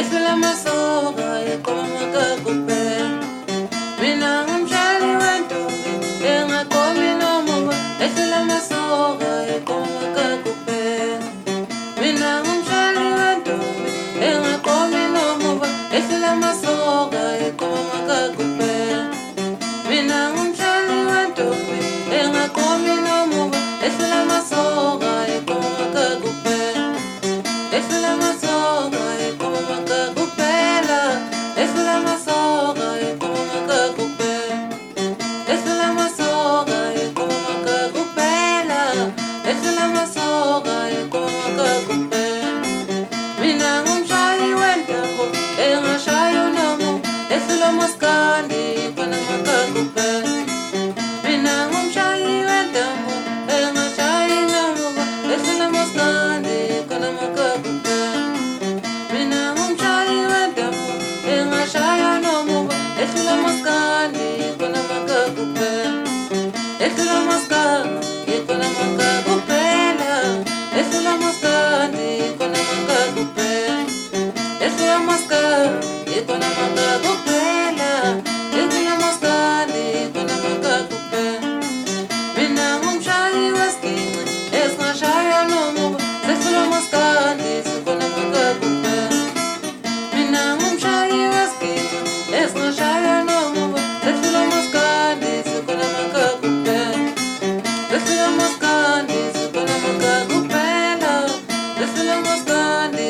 Ehlula masoka eqoma makakupe. Mina ngumshayeli wentombi engaqomi nomoba. Ehlula masoka eqoma makakupe. Mina ngumshayeli wentombi engaqomi nomoba. Ehlula masoka eqoma makakupe. Mina ngumshayeli wentombi engaqomi nomoba. Ehlula masoka eqoma makakupe. Ehlula masoka eqoma makakupela. Ehlula masoka eqoma makakupe. Ehlula masoka eqoma makakupela. Ehlula masoka eqoma makakupe. Mina ngumshayi wentambo engashaya unomo. Ehlula maskandi khona makakupe. Mina ngumshayi wentambo engashaya unomo. Ehlula maskandi khona makakupe. Mina ngumshayi wentambo engashaya unomo. Ehlula maskandi khona makakupe. Ehlula maskandi khona makakupela. Ehlula maskandi khona makakupe. Ehlula maskandi khona makakupela. Ehlula maskandi khona makakupe. Mina ngumshayi wesigingci esingashaya unomo. Ehlula maskandi khona makakupe. Mina ngumshayi wesigingci esingashaya unomo. Ehlula maskandi khona makakupe. Ehlula maskandi khona makakupela. Ehlula maskandi